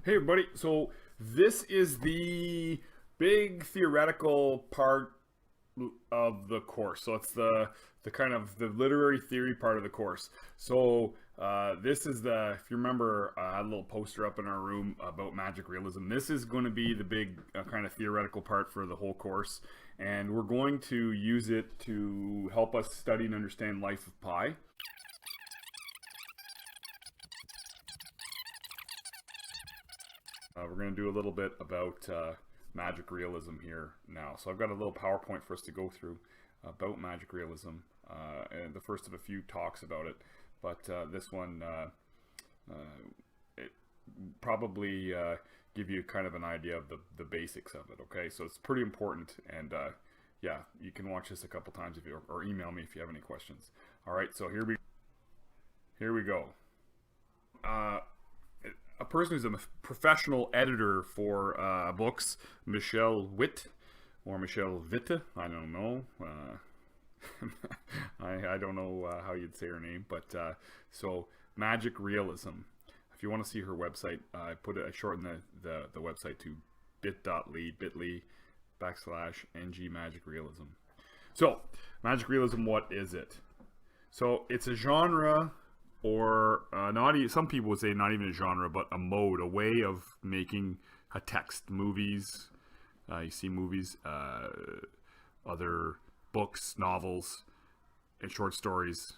Hey everybody, so this is the big theoretical part of the course. So it's the kind of the literary theory part of the course. So this is if you remember, I had a little poster up in our room about magic realism. This is going to be the big kind of theoretical part for the whole course. And we're going to use it to help us study and understand Life of Pi. We're going to do a little bit about magic realism here now. So I've got a little PowerPoint for us to go through about magic realism, and the first of a few talks about it. But this one, it probably give you kind of an idea of the basics of it. Okay, so it's pretty important, and yeah, you can watch this a couple times if you or email me if you have any questions. All right, so here we go. A person who's a professional editor for books, Michelle Witt, or Michelle Witte, I don't know. I don't know how you'd say her name, but so Magic Realism. If you want to see her website, I shortened the website to bit.ly /ng Magic Realism. So Magic Realism, what is it? So it's a genre, or some people would say not even a genre, but a mode, a way of making a text. Movies, you see movies, other books, novels, and short stories.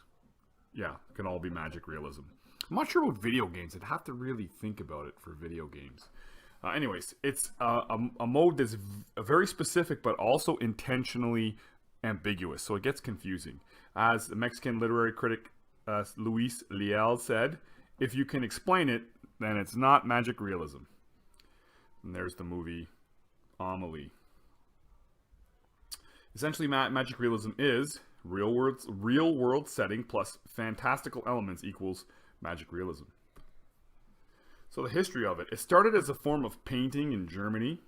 Yeah, can all be magic realism. I'm not sure about video games. I'd have to really think about it for video games. Anyways, it's a mode that's very specific, but also intentionally ambiguous, so it gets confusing. As the Mexican literary critic Luis Leal said, if you can explain it, then it's not magic realism. And there's the movie Amelie. Essentially, magic realism is real world setting plus fantastical elements equals magic realism. So the history of it. It started as a form of painting in Germany.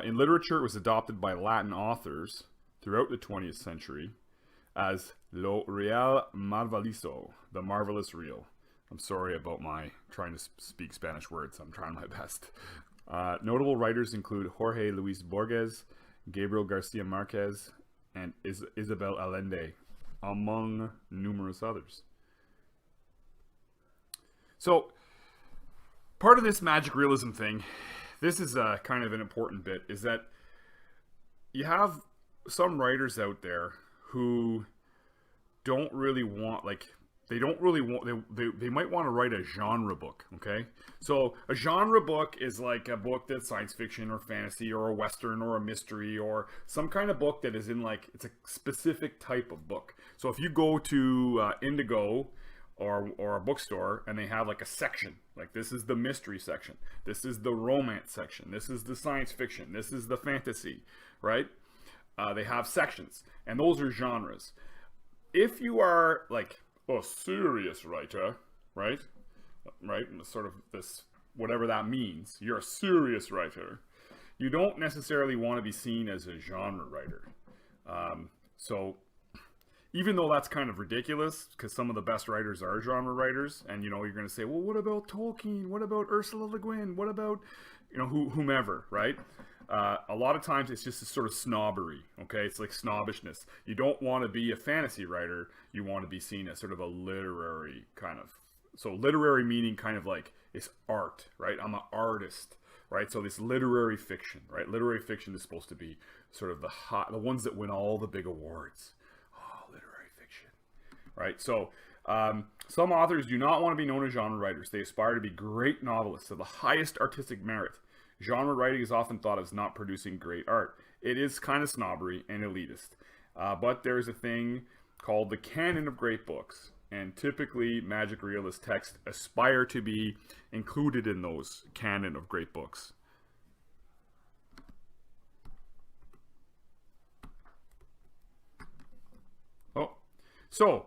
In literature, it was adopted by Latin authors throughout the 20th century as Lo Real Marvalizo, the marvelous real. I'm sorry about my trying to speak Spanish words. I'm trying my best. Notable writers include Jorge Luis Borges, Gabriel Garcia Marquez, and Isabel Allende, among numerous others. So, part of this magic realism thing, this is kind of an important bit, is that you have some writers out there who don't really want, they might want to write a genre book, okay? So a genre book is like a book that's science fiction or fantasy or a western or a mystery or some kind of book that is in it's a specific type of book. So if you go to Indigo or a bookstore and they have a section, this is the mystery section, this is the romance section, this is the science fiction, this is the fantasy, right? They have sections, and those are genres. If you are a serious writer, right, sort of this, whatever that means, you're a serious writer, you don't necessarily want to be seen as a genre writer. So even though that's kind of ridiculous, because some of the best writers are genre writers, and you're going to say, well, what about Tolkien? What about Ursula Le Guin? What about whomever, right? A lot of times it's just a sort of snobbery, okay? It's like snobbishness. You don't want to be a fantasy writer. You want to be seen as sort of a literary kind of. So literary meaning kind of it's art, right? I'm an artist, right? So this literary fiction, right? Literary fiction is supposed to be sort of the ones that win all the big awards. Oh, literary fiction, right? So some authors do not want to be known as genre writers. They aspire to be great novelists of the highest artistic merit. Genre writing is often thought of as not producing great art. It is kind of snobbery and elitist. But there's a thing called the canon of great books. And typically, magic realist texts aspire to be included in those canon of great books. Oh, so,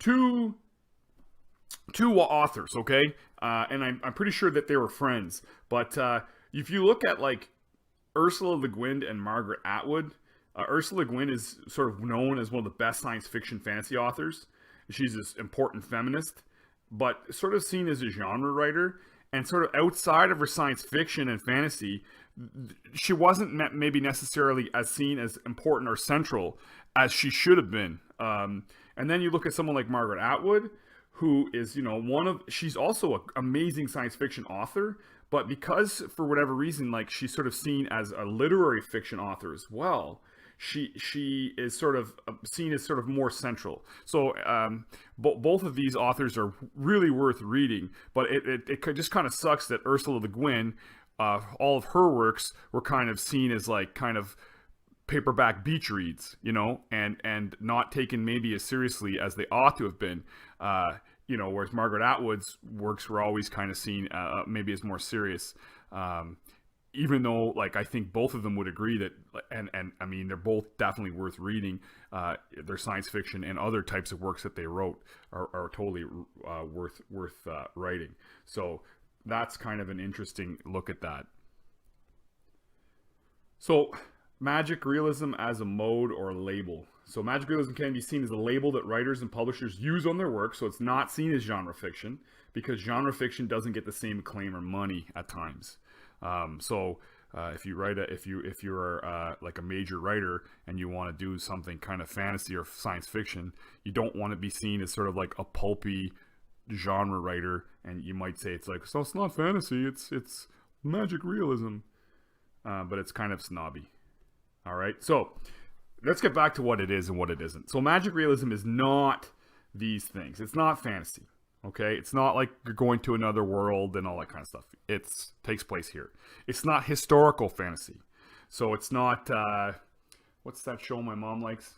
two authors, okay? And I'm pretty sure that they were friends. But if you look at Ursula Le Guin and Margaret Atwood, Ursula Le Guin is sort of known as one of the best science fiction fantasy authors. She's this important feminist. but sort of seen as a genre writer, and sort of outside of her science fiction and fantasy, she wasn't maybe necessarily as seen as important or central as she should have been. And then you look at someone like Margaret Atwood, who is, she's also an amazing science fiction author, but because for whatever reason, like, she's sort of seen as a literary fiction author as well, she is sort of seen as sort of more central. So both of these authors are really worth reading, but it just kind of sucks that Ursula Le Guin, all of her works were kind of seen as like kind of paperback beach reads, and not taken maybe as seriously as they ought to have been. Whereas Margaret Atwood's works were always kind of seen maybe as more serious. Even though, like, I think both of them would agree that, and I mean, they're both definitely worth reading. Their science fiction and other types of works that they wrote are totally worth writing. So that's kind of an interesting look at that. So, magic realism as a mode or a label. So magic realism can be seen as a label that writers and publishers use on their work, so it's not seen as genre fiction, because genre fiction doesn't get the same acclaim or money at times. If you write if you're like a major writer and you want to do something kind of fantasy or science fiction, you don't want to be seen as sort of like a pulpy genre writer, and you might say it's like, so it's not fantasy, it's magic realism, but it's kind of snobby. All right, so let's get back to what it is and what it isn't. So magic realism is not these things. It's not fantasy. Okay, it's not like you're going to another world and all that kind of stuff. It takes place here. It's not historical fantasy. So it's not what's that show my mom likes?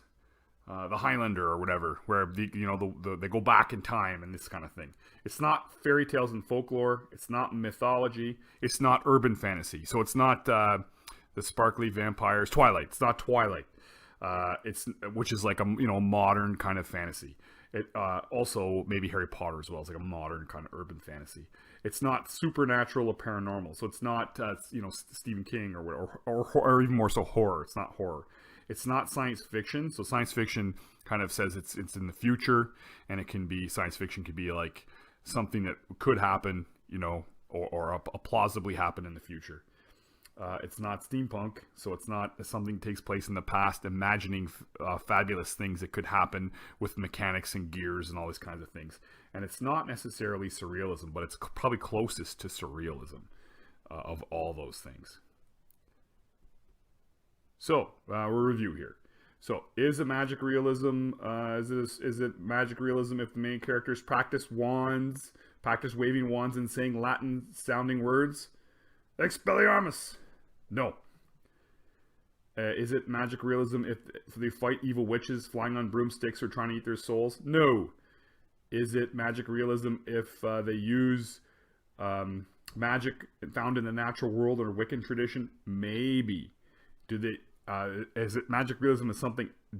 The Highlander or whatever, where they go back in time and this kind of thing. It's not fairy tales and folklore. It's not mythology. It's not urban fantasy. So it's not the sparkly vampires. Twilight. It's not Twilight. Which is like a modern kind of fantasy. It also maybe Harry Potter as well. It's like a modern kind of urban fantasy. It's not supernatural or paranormal. So it's not Stephen King or even more so horror. It's not horror. It's not science fiction. So science fiction kind of says it's in the future, and it can be, science fiction could be like something that could happen, or a plausibly happen in the future. It's not steampunk, so it's not something that takes place in the past, imagining fabulous things that could happen with mechanics and gears and all these kinds of things. And it's not necessarily surrealism, but it's probably closest to surrealism of all those things. So, we'll review here. So, is it magic realism? Is it magic realism if the main characters practice waving wands and saying Latin-sounding words? Expelliarmus! No. Is it magic realism if they fight evil witches flying on broomsticks or trying to eat their souls? No. Is it magic realism if they use magic found in the natural world or Wiccan tradition? Maybe. Is it magic realism if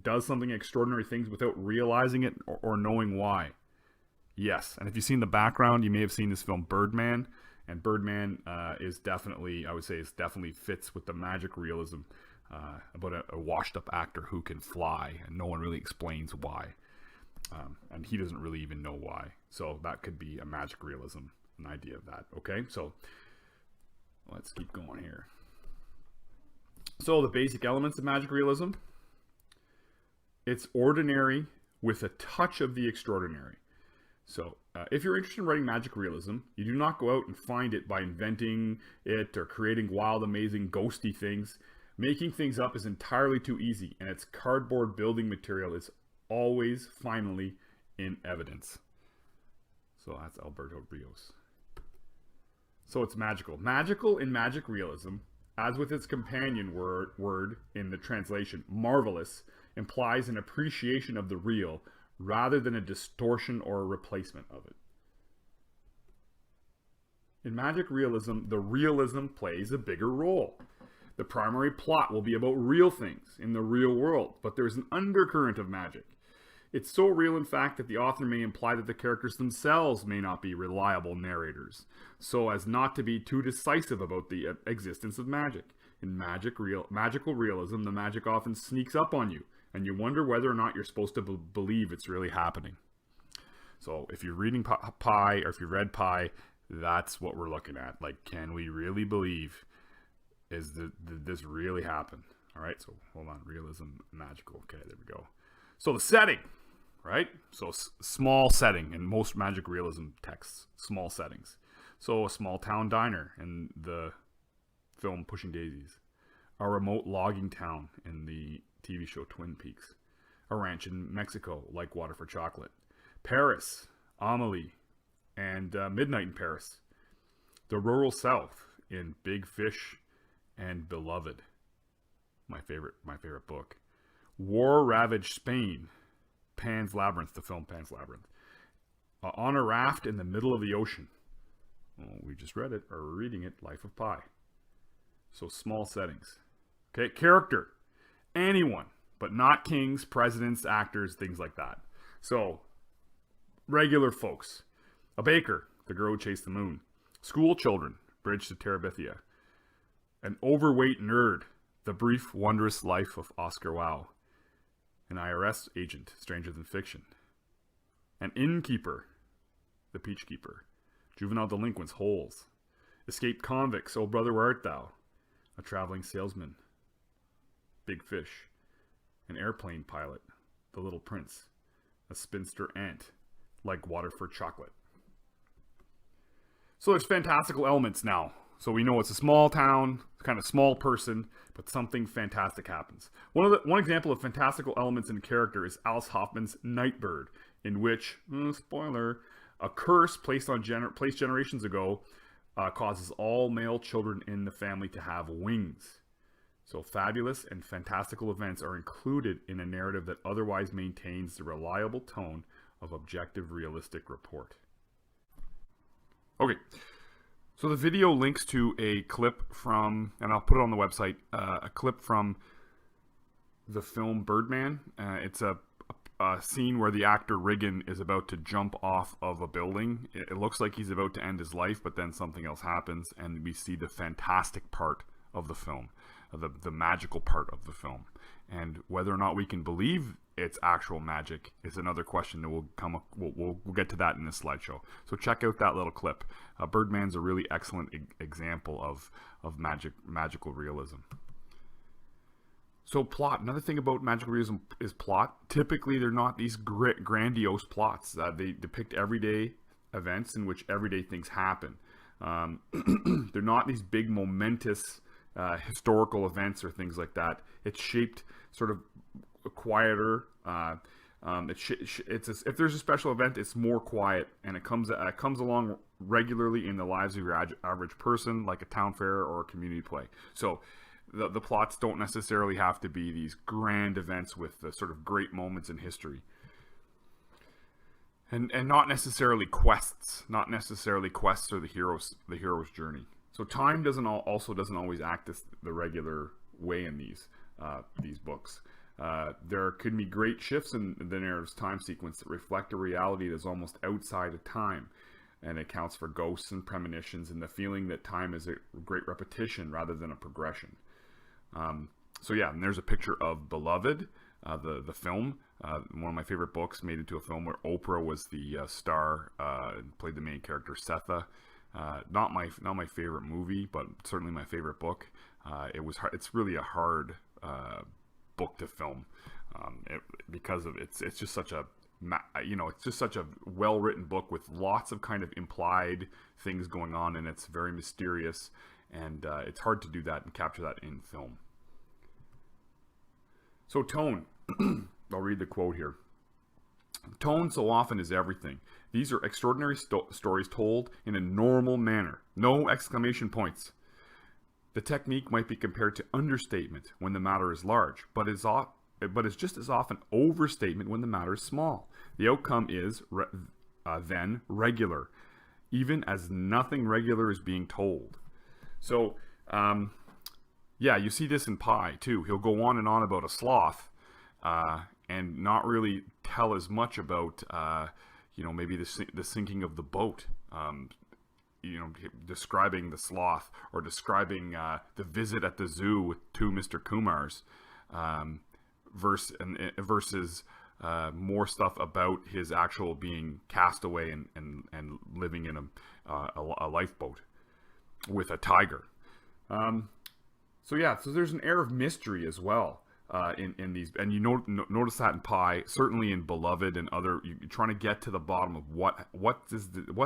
does something extraordinary things without realizing it or knowing why? Yes. And if you've seen the background, you may have seen this film Birdman. And Birdman is definitely, I would say, definitely fits with the magic realism about a washed-up actor who can fly, and no one really explains why. And he doesn't really even know why. So that could be a magic realism, an idea of that. Okay, so let's keep going here. So the basic elements of magic realism. It's ordinary with a touch of the extraordinary. So, if you're interested in writing magic realism, you do not go out and find it by inventing it or creating wild, amazing, ghosty things. Making things up is entirely too easy, and its cardboard building material is always finally in evidence. So that's Alberto Rios. So it's magical. Magical in magic realism, as with its companion word in the translation, marvelous, implies an appreciation of the real, rather than a distortion or a replacement of it. In magic realism, the realism plays a bigger role. The primary plot will be about real things in the real world, but there's an undercurrent of magic. It's so real, in fact, that the author may imply that the characters themselves may not be reliable narrators, so as not to be too decisive about the existence of magic. In magical realism, the magic often sneaks up on you, and you wonder whether or not you're supposed to believe it's really happening. So if you're reading Pi, or if you read Pi, that's what we're looking at. Like, can we really believe, did this really happen? All right, so hold on, realism, magical. Okay, there we go. So the setting, right? So small setting in most magic realism texts, small settings. So a small town diner in the film Pushing Daisies, a remote logging town in the TV show Twin Peaks, a ranch in Mexico like Water for Chocolate, Paris, Amelie, and Midnight in Paris, the rural South in Big Fish and Beloved, my favorite book, war-ravaged Spain, Pan's Labyrinth, the film Pan's Labyrinth, on a raft in the middle of the ocean. Well, we just read it, or we're reading it, Life of Pi. So small settings. Okay, character, anyone, but not kings, presidents, actors, things like that. So regular folks, a baker, the girl who chased the moon, school children, Bridge to Terabithia, an overweight nerd, the brief, wondrous life of Oscar Wilde, an IRS agent, Stranger Than Fiction, an innkeeper, the Peach Keeper, juvenile delinquents, Holes, escaped convicts, Oh Brother Where Art Thou, a traveling salesman, Big Fish, an airplane pilot, The Little Prince, a spinster aunt, like Water for Chocolate. So there's fantastical elements now. So we know it's a small town, kind of small person, but something fantastic happens. One example of fantastical elements in character is Alice Hoffman's Nightbird, in which, spoiler, a curse placed generations ago causes all male children in the family to have wings. So fabulous and fantastical events are included in a narrative that otherwise maintains the reliable tone of objective, realistic report. Okay, so the video links to a clip from, and I'll put it on the website, a clip from the film Birdman. It's a scene where the actor Riggin is about to jump off of a building. It looks like he's about to end his life, but then something else happens, and we see the fantastic part of the film, the magical part of the film. And whether or not we can believe it's actual magic is another question that will come up. We'll get to that in this slideshow. So check out that little clip. Birdman's a really excellent example of magical realism. So plot. Another thing about magical realism is plot. Typically, they're not these grandiose plots. They depict everyday events in which everyday things happen. They're not these big momentous historical events or things like that. It's shaped sort of quieter. If there's a special event, it's more quiet, and it comes along regularly in the lives of your average person, like a town fair or a community play. So the plots don't necessarily have to be these grand events with the sort of great moments in history. And not necessarily quests or the hero's journey. So time doesn't always act as the regular way in these books. There can be great shifts in the narrative's time sequence that reflect a reality that's almost outside of time, and it accounts for ghosts and premonitions and the feeling that time is a great repetition rather than a progression. So yeah, and there's a picture of Beloved, the film, one of my favorite books made into a film where Oprah was the star, played the main character Setha. Not my favorite movie, but certainly my favorite book. It's really a hard book to film because of it's just such a well-written book with lots of kind of implied things going on, and it's very mysterious, and it's hard to do that and capture that in film. So tone. I'll read the quote here. Tone so often is everything. These are extraordinary stories told in a normal manner. No exclamation points. The technique might be compared to understatement when the matter is large, but is just as often overstatement when the matter is small. The outcome is then regular, even as nothing regular is being told. So, yeah, you see this in Pi too. He'll go on and on about a sloth, and not really tell as much about, maybe the sinking of the boat. Describing the sloth, or describing the visit at the zoo with two Mr. Kumars, versus more stuff about his actual being cast away and living in a lifeboat with a tiger. So yeah, so there's an air of mystery as well in these, and you notice that in Pi, certainly in Beloved and other. You're trying to get to the bottom of what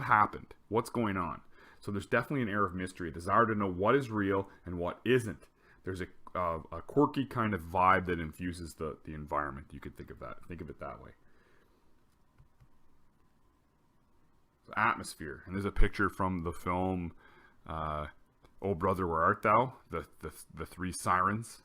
happened, what's going on. So there's definitely an air of mystery, a desire to know what is real and what isn't. There's a quirky kind of vibe that infuses the environment. You could think of it that way. So atmosphere, and there's a picture from the film "Oh Brother, Where Art Thou?" The three sirens.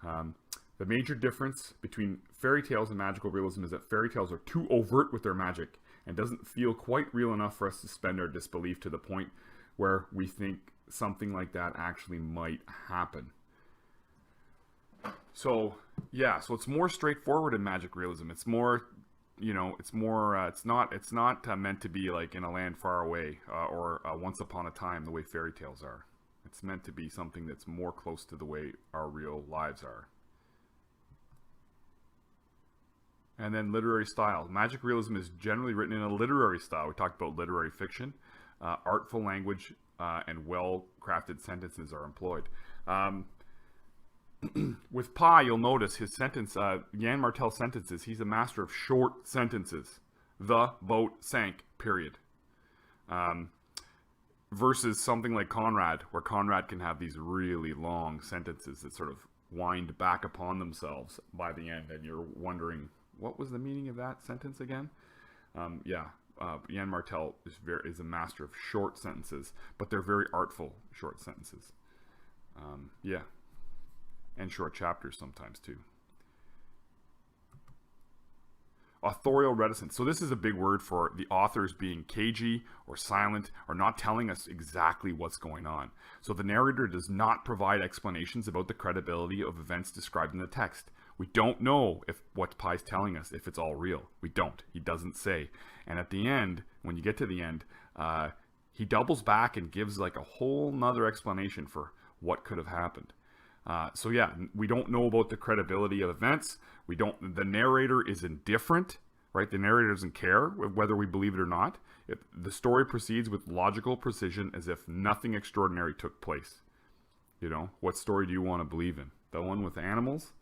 The major difference between fairy tales and magical realism is that fairy tales are too overt with their magic and doesn't feel quite real enough for us to suspend our disbelief to the point where we think something like that actually might happen. So yeah, so it's more straightforward in magic realism. It's more, it's not meant to be like in a land far away or once upon a time the way fairy tales are. It's meant to be something that's more close to the way our real lives are. And then literary style. Magic realism is generally written in a literary style. We talked about literary fiction. Artful language and well-crafted sentences are employed. With Pi, you'll notice his sentence, Jan Martel's sentences, he's a master of short sentences. The boat sank, period. Versus something like Conrad, where Conrad can have these really long sentences that sort of wind back upon themselves by the end, and you're wondering, what was the meaning of that sentence again? Jan Martel is a master of short sentences, but they're very artful short sentences. And short chapters sometimes too. Authorial reticence. So this is a big word for the authors being cagey or silent or not telling us exactly what's going on. So the narrator does not provide explanations about the credibility of events described in the text. We don't know if what Pi's telling us, if it's all real. We don't. He doesn't say. And at the end, when you get to the end, he doubles back and gives like a whole nother explanation for what could have happened. So yeah, we don't know about the credibility of events. The narrator is indifferent, right? The narrator doesn't care whether we believe it or not. The story proceeds with logical precision as if nothing extraordinary took place. What story do you want to believe in? The one with animals?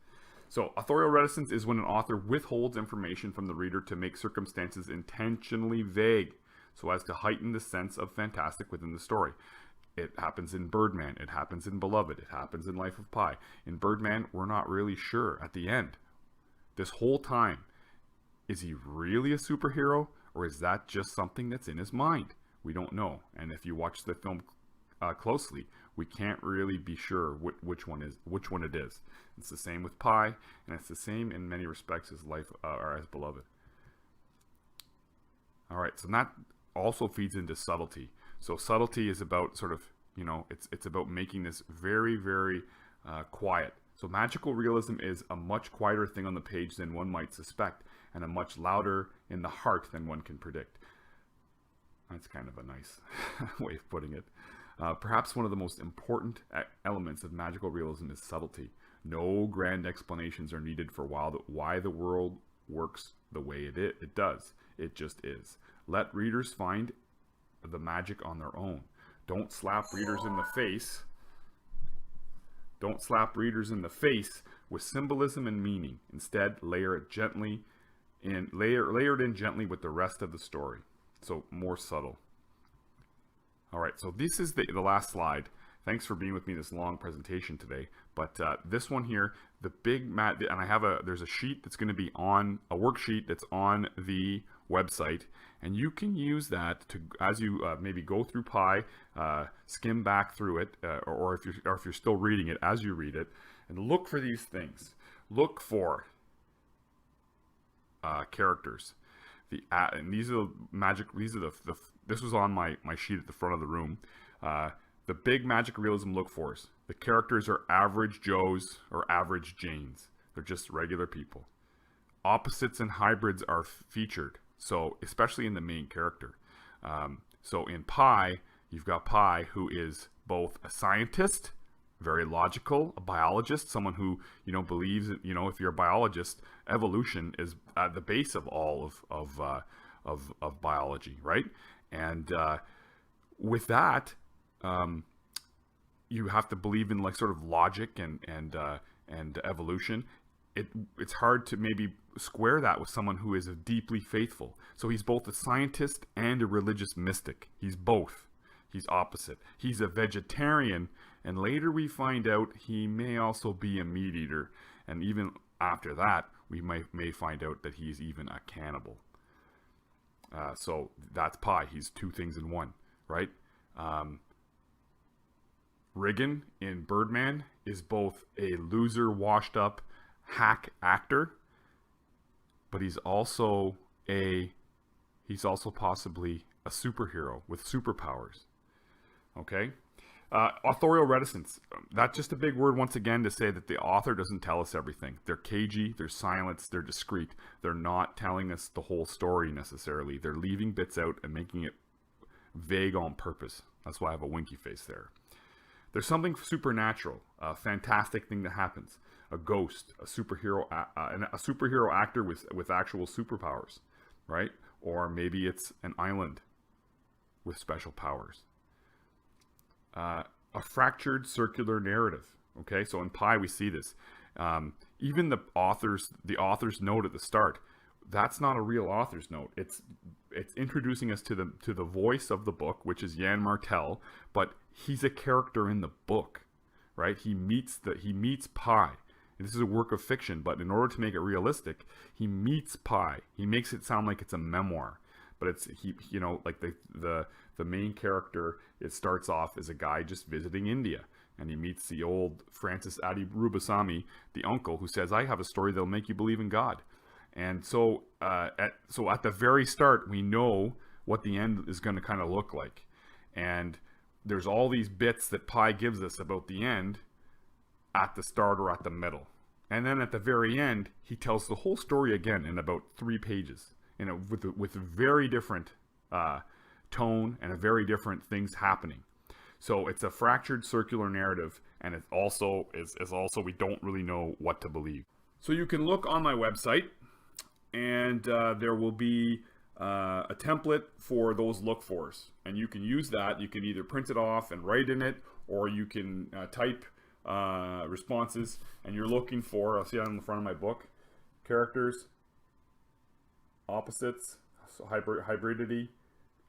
So authorial reticence is when an author withholds information from the reader to make circumstances intentionally vague so as to heighten the sense of fantastic within the story. It happens in Birdman. It happens in Beloved. It happens in Life of Pi. In Birdman, we're not really sure at the end. This whole time, is he really a superhero, or is that just something that's in his mind? We don't know. And if you watch the film closely, we can't really be sure which one it is. It's the same with Pi, and it's the same in many respects as as Beloved. All right, so that also feeds into subtlety. So subtlety is about sort of, it's about making this very, very quiet. So magical realism is a much quieter thing on the page than one might suspect, and a much louder in the heart than one can predict. That's kind of a nice way of putting it. Perhaps one of the most important elements of magical realism is subtlety. No grand explanations are needed for why the world works the way it does. It just is. Let readers find the magic on their own. Don't slap readers in the face. Don't slap readers in the face with symbolism and meaning. Instead, layer it in gently with the rest of the story. So more subtle. All right, so this is the last slide. Thanks for being with me this long presentation today. But this one here, the big and there's a sheet that's going to be on a worksheet that's on the website, and you can use that to, as you maybe go through Pi, skim back through it, or if you're still reading it, as you read it, and look for these things. Look for characters. And these are the magic. These are this was on my sheet at the front of the room. The big magic realism look-fors. The characters are average Joes or average Janes. They're just regular people. Opposites and hybrids are featured. So especially in the main character. So in Pi, you've got Pi, who is both a scientist, very logical, a biologist, someone who believes that if you're a biologist, evolution is at the base of all of biology, right? And with that, you have to believe in like sort of logic and evolution. It's hard to maybe square that with someone who is deeply faithful. So he's both a scientist and a religious mystic. He's both. He's opposite. He's a vegetarian, and later we find out he may also be a meat eater. And even after that, we may find out that he's even a cannibal. So that's Pi. He's two things in one, right? Riggin in Birdman is both a loser, washed up hack actor, but he's also possibly a superhero with superpowers. Okay? Authorial reticence. That's just a big word once again to say that the author doesn't tell us everything. They're cagey, they're silenced, they're discreet. They're not telling us the whole story necessarily. They're leaving bits out and making it vague on purpose. That's why I have a winky face there. There's something supernatural, a fantastic thing that happens. A ghost, a superhero actor with actual superpowers, right? Or maybe it's an island with special powers. A fractured circular narrative. Okay, so in Pi we see this. Even the author's note at the start, that's not a real author's note. It's introducing us to the voice of the book, which is Jan Martel, but he's a character in the book, right? He meets Pi. And this is a work of fiction, but in order to make it realistic, he meets Pi. He makes it sound like it's a memoir, but it's like the main character. It starts off as a guy just visiting India, and he meets the old Francis Adi Rubasamy, the uncle, who says, "I have a story that'll make you believe in God." And so at the very start, we know what the end is going to kind of look like. And there's all these bits that Pi gives us about the end at the start or at the middle. And then at the very end, he tells the whole story again in about 3 pages, with a very different tone and a very different things happening. So it's a fractured circular narrative, and it also is also we don't really know what to believe. So you can look on my website, and there will be a template for those look-fors, and you can use that. You can either print it off and write in it, or you can type responses, and you're looking for, I'll see it on the front of my book, characters, opposites, so hybridity,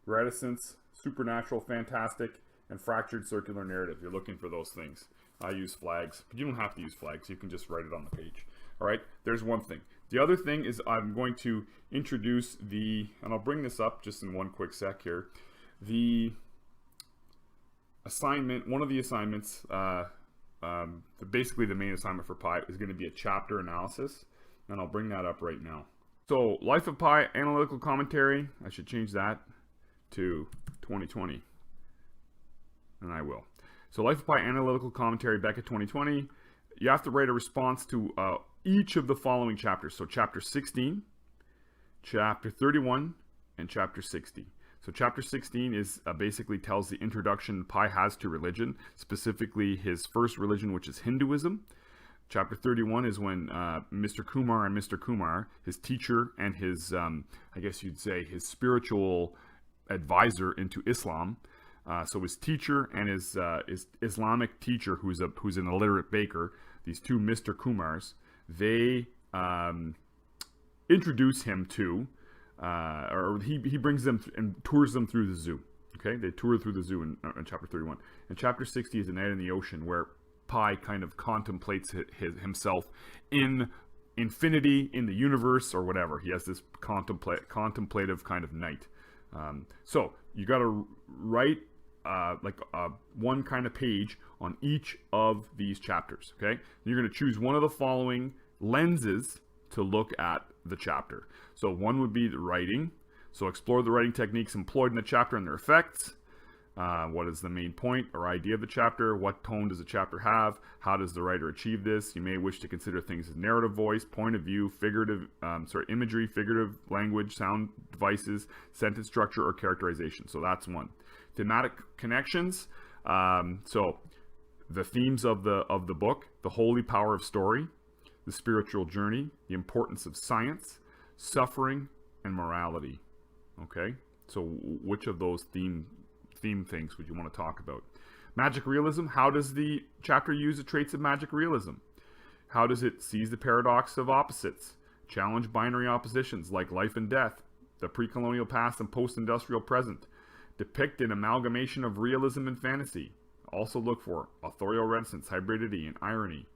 reticence, supernatural, fantastic, and fractured circular narrative. You're looking for those things. I use flags, but you don't have to use flags. You can just write it on the page. All right, there's one thing. The other thing is I'm going to introduce and I'll bring this up just in one quick sec here, the assignment, one of the assignments, basically the main assignment for Pi is going to be a chapter analysis, and I'll bring that up right now. So Life of Pi Analytical Commentary, I should change that to 2020, and I will. So Life of Pi Analytical Commentary back at 2020, you have to write a response to each of the following chapters. So chapter 16, chapter 31, and chapter 60. So chapter 16 is basically tells the introduction Pi has to religion, specifically his first religion, which is Hinduism. Chapter 31 is when Mr. Kumar, his teacher and his, I guess you'd say, his spiritual advisor into Islam. So his teacher and his Islamic teacher, who's an illiterate baker, these two Mr. Kumars, they introduce him to, or he brings them and tours them through the zoo. Okay, they tour through the zoo in chapter 31. And chapter 60 is a night in the ocean, where Pi kind of contemplates himself in infinity, in the universe, or whatever. He has this contemplative kind of night. So you got to write one kind of page on each of these chapters. Okay, you're going to choose one of the following lenses to look at the chapter. So one would be the writing. So explore the writing techniques employed in the chapter and their effects. What is the main point or idea of the chapter? What tone does the chapter have? How does the writer achieve this? You may wish to consider things as narrative voice, point of view, imagery, figurative language, sound devices, sentence structure, or characterization. So that's one. Thematic connections. So the themes of the book: the holy power of story, the spiritual journey, the importance of science, suffering, and morality. Okay, so which of those theme things would you want to talk about? Magic realism, how does the chapter use the traits of magic realism? How does it seize the paradox of opposites, challenge binary oppositions like life and death, the pre-colonial past and post-industrial present, depict an amalgamation of realism and fantasy? Also look for authorial reticence, hybridity, and irony.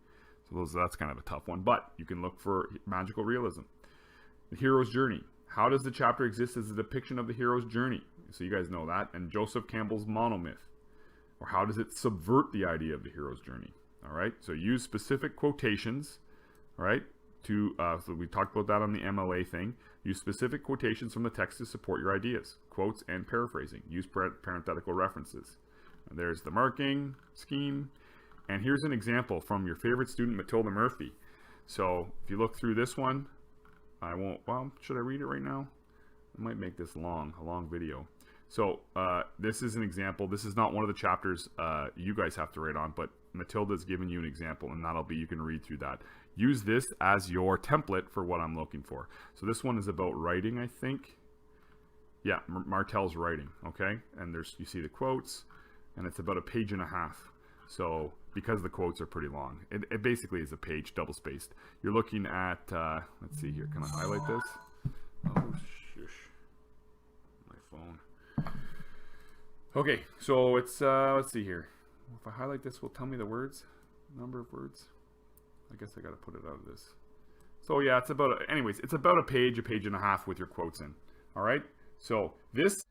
So that's kind of a tough one, but you can look for magical realism. The hero's journey. How does the chapter exist as a depiction of the hero's journey? So you guys know that. And Joseph Campbell's monomyth. Or how does it subvert the idea of the hero's journey? All right, so use specific quotations, all right, so we talked about that on the MLA thing. Use specific quotations from the text to support your ideas. Quotes and paraphrasing. Use parenthetical references. And there's the marking scheme. And here's an example from your favorite student, Matilda Murphy. So if you look through this one, well, should I read it right now? I might make this a long video. So this is an example. This is not one of the chapters you guys have to write on, but Matilda's given you an example, and that'll be, you can read through that. Use this as your template for what I'm looking for. So this one is about writing, I think. Yeah, Martel's writing, okay? And you see the quotes, and it's about a page and a half. So because the quotes are pretty long, it basically is a page double-spaced. You're looking at, let's see here, can I highlight this? Oh, shush. My phone. Okay, so it's, let's see here. If I highlight this, will tell me the words, number of words. I guess I got to put it out of this. So yeah, it's about, anyways, it's about a page and a half with your quotes in. All right, so this